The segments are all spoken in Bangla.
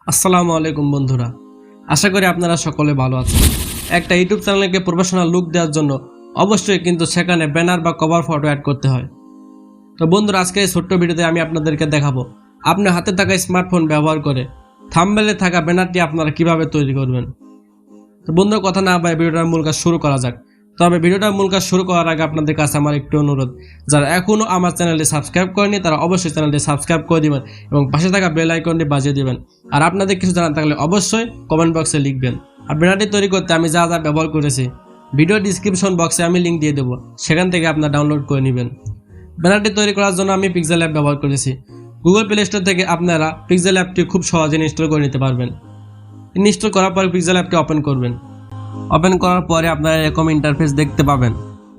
আসসালামু আলাইকুম বন্ধুরা, আশা করি আপনারা সকলে ভালো আছেন। একটা ইউটিউব চ্যানেলকে প্রফেশনাল লুক দেওয়ার জন্য অবশ্যই কিন্তু সেখানে ব্যানার বা কভার ফটো অ্যাড করতে হয়। তো বন্ধুরা, আজকে এই ছোট্ট ভিডিওতে আমি আপনাদেরকে দেখাবো আপনার হাতে থাকা স্মার্টফোন ব্যবহার করে থাম্বনেলে থাকা ব্যানারটি আপনারা কিভাবে তৈরি করবেন। তো বন্ধুরা, কথা না বাড়িয়ে ভিডিওটার মূল কাজ শুরু করা যাক। তবে ভিডিওটার মূল কাজ শুরু করার আগে আপনাদের কাছে আমার একটু অনুরোধ, যারা এখনও আমার চ্যানেলটি সাবস্ক্রাইব করেনি তারা অবশ্যই চ্যানেলটি সাবস্ক্রাইব করে দিবেন এবং পাশে থাকা বেল আইকনটি বাজিয়ে দিবেন। আর আপনাদের কিছু জানার থাকলে অবশ্যই কমেন্ট বক্সে লিখবেন। আর ব্যানারটি তৈরি করতে আমি যা যা ব্যবহার করেছি ভিডিও ডিসক্রিপশন বক্সে আমি লিঙ্ক দিয়ে দেবো, সেখান থেকে আপনারা ডাউনলোড করে নেবেন। ব্যানারটি তৈরি করার জন্য আমি পিক্সেল অ্যাপ ব্যবহার করেছি। গুগল প্লে স্টোর থেকে আপনারা পিক্সেল অ্যাপটি খুব সহজে ইনস্টল করে নিতে পারবেন। ইনস্টল করার পর পিক্সেল অ্যাপটি ওপেন করবেন। ওপেন করার পরে আপনারা এরকম ইন্টারফেস দেখতে পাবেন।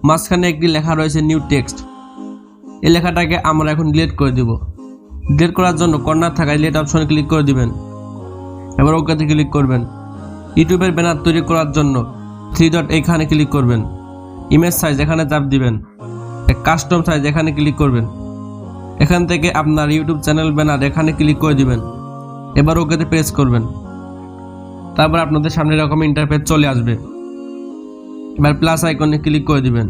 মাঝখানে একটি লেখা রয়েছে নিউ টেক্সট। এই লেখাটাকে আমরা এখন ডিলিট করে দিব। ডিলিট করার জন্য কর্নার থাকা ডিলিট অপশনে ক্লিক করে দিবেন। এবার ওকেতে ক্লিক করবেন। ইউটিউবের ব্যানার তৈরি করার জন্য 3 ডট এখানে ক্লিক করবেন। ইমেজ সাইজ এখানে চাপ দিবেন। কাস্টম সাইজ এখানে ক্লিক করবেন। এখান থেকে আপনার ইউটিউব চ্যানেল ব্যানার এখানে ক্লিক করে দিবেন। এবার ওকেতে প্রেস করবেন। তারপর আপনাদের সামনে এরকম ইন্টারফেস চলে আসবে। এবার প্লাস আইকনে ক্লিক করে দিবেন।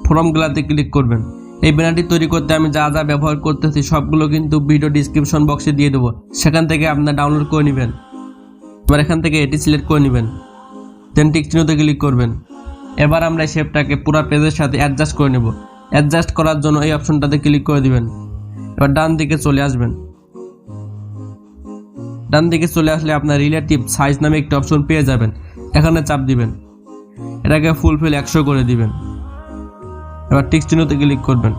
ফর্মগুলোতে ক্লিক করবেন। এই ব্যানারটি তৈরি করতে আমি যা যা ব্যবহার করতেছি সবগুলো কিন্তু ভিডিও ডিসক্রিপশন বক্সে দিয়ে দেবো, সেখান থেকে আপনারা ডাউনলোড করে নেবেন। এবার এখান থেকে এটি সিলেক্ট করে নেবেন, দেন টিক চিহ্নতে ক্লিক করবেন। এবার আমরা এই শেপটাকে পুরো পেজের সাথে অ্যাডজাস্ট করে নেব। অ্যাডজাস্ট করার জন্য এই অপশনটাতে ক্লিক করে দিবেন। এবার ডান দিকে চলে আসবেন। ডান দিকে চলে আসলে আপনার রিলেটিভ সাইজ নামে একটা অপশন পেয়ে যাবেন, এখানে চাপ দিবেন। এটাকে ফুলফিল 100 করে দিবেন। এবার টিক চিহ্নতে ক্লিক করবেন।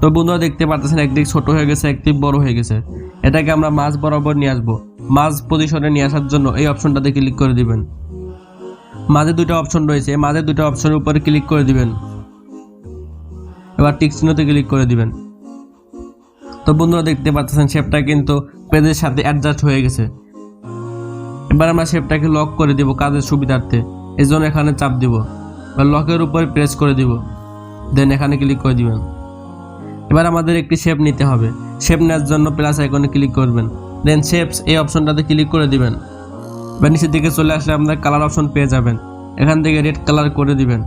তো বন্ধুরা, দেখতে পাচ্ছেন একদিক ছোট হয়ে গেছে, একদিক বড় হয়ে গেছে। এটাকে আমরা মাঝ বরাবর নিয়ে আসবো। মাঝ পজিশনে নিয়ে আসার জন্য এই অপশনটাতে ক্লিক করে দিবেন। মাঝে দুটো অপশন রয়েছে, মাঝে দুটো অপশনের উপরে ক্লিক করে দিবেন। এবার টিক চিহ্নতে ক্লিক করে দিবেন। তো বন্ধুরা, দেখতে পাচ্ছেন শেপটা কিন্তু পেজের সাথে অ্যাডজাস্ট হয়ে গেছে। এবার আমরা শেপটাকে লক করে দিব কাজের সুবিধার্থে, এই জন্য এখানে চাপ দিব। এবার লকের উপরে প্রেস করে দিব, দেন এখানে ক্লিক করে দিবেন। এবার আমাদের একটি শেপ নিতে হবে। শেপ নেওয়ার জন্য প্লাস আইকনে ক্লিক করবেন, দেন শেপস এই অপশনটাতে ক্লিক করে দিবেন। এবার নিচের দিকে চলে আসলে আপনার কালার অপশন পেয়ে যাবেন, এখান থেকে রেড কালার করে দিবেন।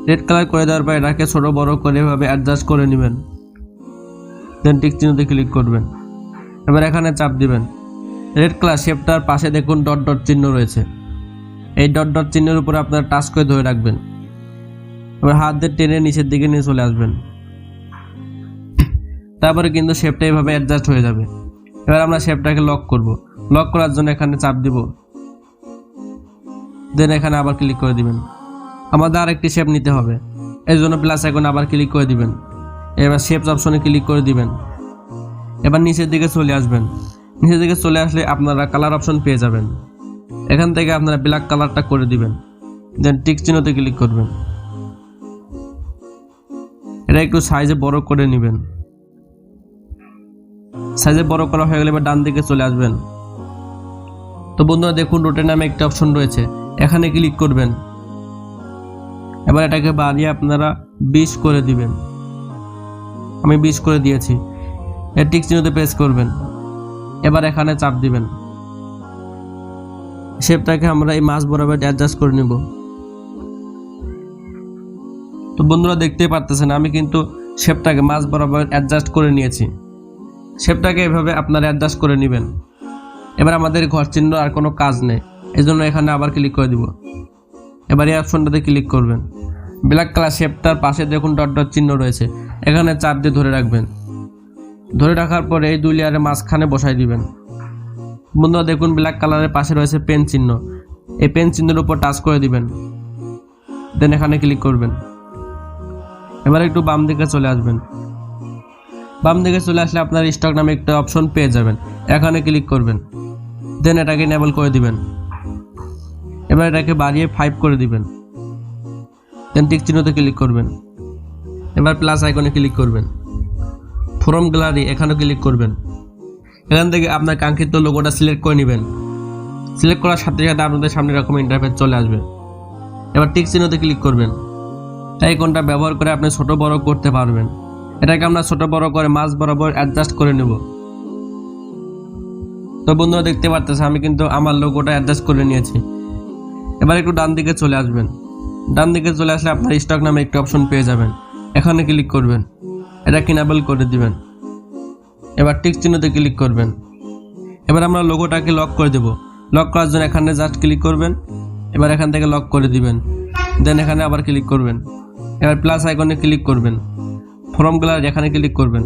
রেড কালার করে দেওয়ার পর এটাকে ছোট বড় করে এভাবে অ্যাডজাস্ট করে নেবেন, দেন টিক চিহ্নতে ক্লিক করবেন। এবার এখানে চাপ দিবেন। রেড কালার শেপটার পাশে দেখুন ডট ডট চিহ্ন রয়েছে, এই ডট ডট চিহ্নের উপরে আপনারা টাচ করে ধরে রাখবেন। এবার হাত দিয়ে টেনে নিচের দিকে নিয়ে চলে আসবেন। তারপরে কিন্তু শেপটা এইভাবে অ্যাডজাস্ট হয়ে যাবে। এবার আমরা শেপটাকে লক করব। লক করার জন্য এখানে চাপ দিব, দেন এখানে আবার ক্লিক করে দিবেন। আমাদের আরেকটি শেপ নিতে হবে, এই জন্য প্লাস আইকনে আবার ক্লিক করে দিবেন। এবার শেপস অপশনে ক্লিক করে দিবেন। এবার নিচের দিকে চলে আসবেন। নিচের দিকে চলে আসলে আপনারা কালার অপশন পেয়ে যাবেন, এখান থেকে আপনারা ব্ল্যাক কালারটা করে দিবেন, দেন টিক চিহ্নতে ক্লিক করবেন। এটা একটু সাইজে বড় করে নেবেন। সাইজে বড় করা হয়ে গেলে এবার ডান দিকে চলে আসবেন। তো বন্ধুরা, দেখুন রোটেট নামে একটা অপশন রয়েছে, এখানে ক্লিক করবেন। এবার এটাকে বাড়িয়ে আপনারা 20 করে দিবেন। আমি 20 করে দিয়েছি। এর টিক চিহ্নতে প্রেস করবেন। এবার এখানে চাপ দিবেন। শেপটাকে আমরা এই মাঝ বরাবর অ্যাডজাস্ট করে নিব। তো বন্ধুরা, দেখতেই পারতেছেন আমি কিন্তু শেপটাকে মাঝ বরাবর অ্যাডজাস্ট করে নিয়েছি। শেপটাকে এভাবে আপনারা অ্যাডজাস্ট করে নেবেন। এবার আমাদের ঘর চিহ্ন আর কোনো কাজ নেই, এই জন্য এখানে আবার ক্লিক করে দিব। এবার এই অপশনটাতে ক্লিক করবেন। ব্ল্যাক কালার শেপটার পাশে দেখুন ডট ডট চিহ্ন রয়েছে, এখানে চাপ দিয়ে ধরে রাখবেন। ধরে রাখার পরে এই 2 লেয়ারের মাঝখানে বসাই দিবেন। বন্ধুরা, দেখুন ব্ল্যাক কালারের পাশে রয়েছে পেন চিহ্ন, এই পেন চিহ্নের উপর টাচ করে দিবেন, দেন এখানে ক্লিক করবেন। এবার একটু বাম দিকে চলে আসবেন। বাম দিকে চলে আসলে আপনার স্টক নামে একটা অপশন পেয়ে যাবেন, এখানে ক্লিক করবেন, দেন এটাকে এনেবল করে দিবেন। এবার এটাকে বাড়িয়ে 5 করে দিবেন, দেন টিক চিহ্নতে ক্লিক করবেন। এবার প্লাস আইকনে ক্লিক করবেন। ফর্ম গ্যালারি এখানে ক্লিক করবেন। এখান থেকে আপনার কাঙ্ক্ষিত লোগোটা সিলেক্ট করে নেবেন। সিলেক্ট করার সাথে সাথে আপনাদের সামনে এরকম ইন্টারফেস চলে আসবে। এবার টিক চিহ্নতে ক্লিক করবেন। আইকনটা ব্যবহার করে আপনি ছোট বড় করতে পারবেন। এটাকে আমরা ছোট বড় করে মাঝ বরাবর অ্যাডজাস্ট করে নেব। তো বন্ধুরা দেখতে পারতেছে আমি কিন্তু আমার লোগোটা অ্যাডজাস্ট করে নিয়েছি। এবার একটু ডান দিকে চলে আসবেন। ডান দিকে চলে আসলে আপনার স্টক নামে একটি অপশন পেয়ে যাবেন, এখানে ক্লিক করবেন, এটা ইনেবল করে দিবেন। এবার টিক চিহ্নতে ক্লিক করবেন। এবার আমরা লোগোটাকে লক করে দেব। লক করার জন্য এখানে জাস্ট ক্লিক করবেন। এবার এখান থেকে লক করে দিবেন, দেন এখানে আবার ক্লিক করবেন। এবার প্লাস আইকনে ক্লিক করবেন, ফর্ম গ্যালারি এখানে ক্লিক করবেন।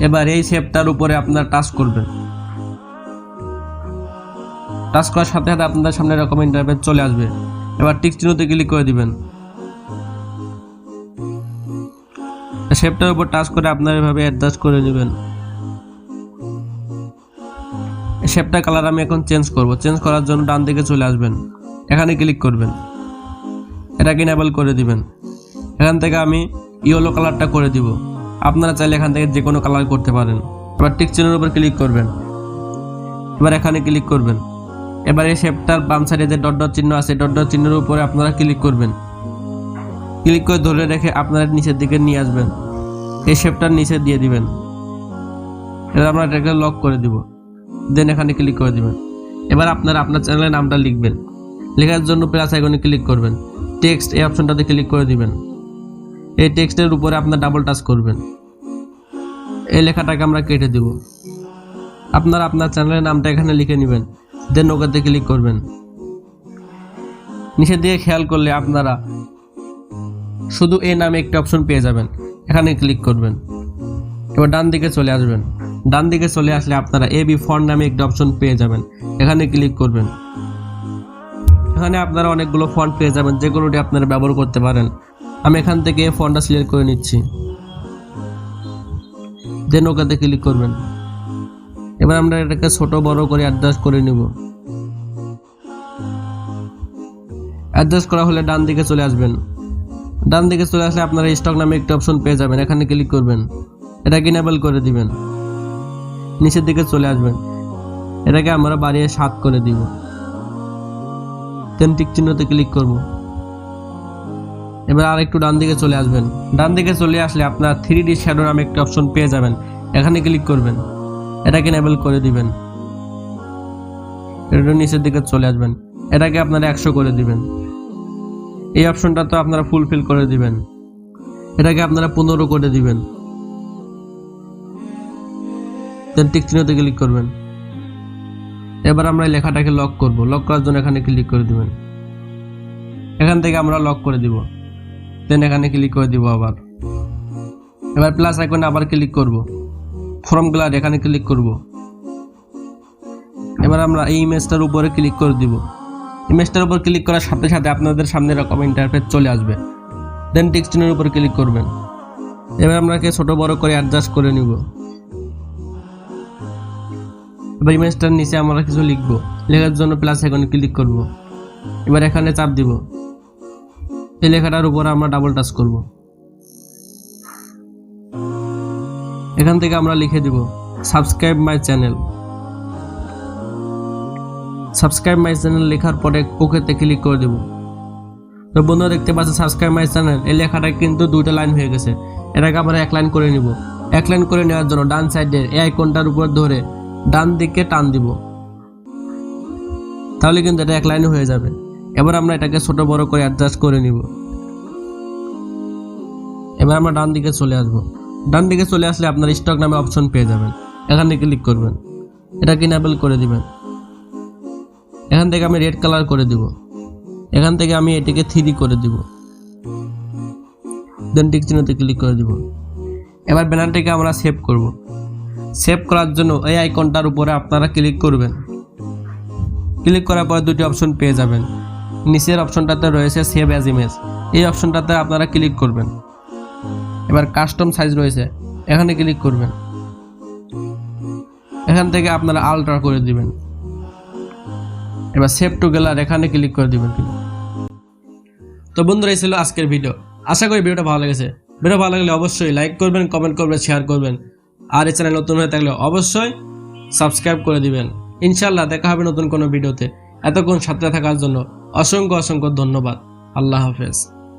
এবার এই শেপটার উপরে আপনার টাচ করবেন। টাচ করার সাথে সাথে আপনাদের সামনে এরকম ইন্টারফেস চলে আসবে। এবার টিক চিহ্নতে ক্লিক করে দিবেন। শেপটার উপর টাচ করে আপনারা এভাবে অ্যাডজাস্ট করে নেবেন। শেপটা কালার আমি এখন চেঞ্জ করব। চেঞ্জ করার জন্য ডান দিকে চলে আসবেন, এখানে ক্লিক করবেন, এটাকে ইনেবল করে দিবেন। এখান থেকে আমি ইয়েলো কালারটা করে দিব। আপনারা চাইলে এখান থেকে যে কোনো কালার করতে পারেন। এবার টিক চিহ্নের উপর ক্লিক করবেন। এবার এখানে ক্লিক করবেন। এবার এই শেপটার বাম সাইডে যে ডট ডট চিহ্ন আছে, ডট ডট চিহ্নের উপরে আপনারা ক্লিক করবেন। ক্লিক করে ধরে রেখে আপনারা নিচের দিকে নিয়ে আসবেন, এই শেপটার নিচে দিয়ে দিবেন। এবার আমরা এটাকে লক করে দিব, দেন এখানে ক্লিক করে দিবেন। এবার আপনারা আপনার চ্যানেলের নামটা লিখবেন। লেখার জন্য প্লাস আইকনে ক্লিক করবেন, টেক্সট এই অপশনটাতে ক্লিক করে দিবেন। এই টেক্সটের উপরে আপনার ডাবল টাচ করবেন, এই লেখাটাকে আমরা কেটে দিব। আপনারা আপনার চ্যানেলের নামটা এখানে লিখে নেবেন, দেন ওকেতে ক্লিক করবেন। নিচের দিকে খেয়াল করলে আপনারা শুধু এই নামে একটি অপশন পেয়ে যাবেন, এখানে ক্লিক করবেন। এবার ডান দিকে চলে আসবেন। ডান দিকে চলে আসলে আপনারা এবি ফন্ট নামে একটি অপশন পেয়ে যাবেন, এখানে ক্লিক করবেন। এখানে আপনারা অনেকগুলো ফন্ট পেয়ে যাবেন, যেগুলোটি আপনারা ব্যবহার করতে পারেন। আমি এখান থেকে এই ফন্টটা সিলেক্ট করে নিচ্ছি, দেন ওকেতে ক্লিক করবেন। এবার আমরা এটাকে ছোট বড় করে অ্যাডজাস্ট করে নিব। অ্যাডজাস্ট করা হলে ডান দিকে চলে আসবেন। ডান দিকে চলে আসলে আপনারা স্টক নামে একটা অপশন পেয়ে যাবেন, এখানে ক্লিক করবেন, এটাকে ইনেবল করে দিবেন। নিচের দিকে চলে আসবেন, এটাকে আমরা বাড়িয়ে 7 করে দিব, দেন টিক চিহ্নতে ক্লিক করব। এবার আর একটু ডান দিকে চলে আসবেন। ডান দিকে চলে আসলে আপনারা 3D শ্যাডো নামে একটা অপশন পেয়ে যাবেন, এখানে ক্লিক করবেন, এটাকে ইনেবল করে দিবেন। এটা নিচের দিকে চলে আসবেন, এটাকে আপনারা 100 করে দিবেন। এই অপশনটা তো আপনারা ফুলফিল করে দিবেন, এটাকে আপনারা 15 করে দিবেন, দেন টিক চিহ্নতে ক্লিক করবেন। এবার আমরা লেখাটাকে লক করব। লক করার জন্য এখানে ক্লিক করে দিবেন। এখান থেকে আমরা লক করে দিব, দেন এখানে ক্লিক করে দিব আবার। এবার প্লাস আইকনে আবার ক্লিক করব, ফর্ম গ্যালারি এখানে ক্লিক করব। এবার আমরা এই ইমেজটার উপরে ক্লিক করে দিব। ইমেজটার উপর ক্লিক করার সাথে সাথে আপনাদের সামনে এরকম ইন্টারফেস চলে আসবে, দেন টেক্সটের উপর ক্লিক করবেন। এবার আমরা ছোট বড় করে অ্যাডজাস্ট করে নিব। এবার ইমেজটার নিচে আমরা কিছু লিখব। লেখার জন্য প্লাস আইকনে ক্লিক করব। এবার এখানে চাপ দিব, এই লেখাটার উপর আমরা ডাবল টাচ করব। এখান থেকে আমরা লিখে দিব subscribe my channel. Subscribe my channel লেখার পরে ওকেতে ক্লিক করে দেব। তো বন্ধুরা দেখতে পাচ্ছেন সাবস্ক্রাইব মাই চ্যানেল, এই লেখাটা কিন্তু 2টা লাইন হয়ে গেছে। এটাকে আমরা 1 লাইন করে নিব। 1 লাইন করে নেওয়ার জন্য ডান সাইডের এই আইকনটার উপর ধরে ডান দিকে টান দিব, তাহলে কিন্তু এটা 1 লাইন হয়ে যাবে। এবার আমরা এটাকে ছোট বড় করে অ্যাডজাস্ট করে নিব। এবার আমরা ডান দিকে চলে আসব। ডান দিকে চলে আসলে আপনার স্টক নামে অপশন পেয়ে যাবেন, এখানে ক্লিক করবেন, এটাকে ইনেবল করে দিবেন। এখান থেকে আমি রেড কালার করে দিব। এখান থেকে আমি এটাকে 3D করে দিব, দেন টিক চিহ্নতে ক্লিক করে দিব। এবার ব্যানারটাকে আমরা সেভ করব। সেভ করার জন্য এই আইকনটার উপরে আপনারা ক্লিক করবেন। ক্লিক করার পর 2টি অপশন পেয়ে যাবেন। নিচের অপশনটাতে রয়েছে সেভ অ্যাজ ইমেজ, এই অপশনটাতে আপনারা ক্লিক করবেন। এবার কাস্টম সাইজ রয়েছে, এখানে ক্লিক করবেন। এখান থেকে আপনারা আল্ট্রা করে দিবেন। এবার সেভ টু গ্যালারি এখানে ক্লিক করে দিবেন। তো বন্ধুরা এই ছিল আজকের ভিডিও। আশা করি ভিডিওটা ভালো লেগেছে। ভিডিও ভালো লাগলে অবশ্যই লাইক করবেন, কমেন্ট করবেন, শেয়ার করবেন। আর এই চ্যানেল নতুন হয়ে থাকলে অবশ্যই সাবস্ক্রাইব করে দিবেন। ইনশাআল্লাহ দেখা হবে নতুন কোনো ভিডিওতে। এতক্ষণ সাথে থাকার জন্য অসংখ্য অসংখ্য ধন্যবাদ। আল্লাহ হাফেজ।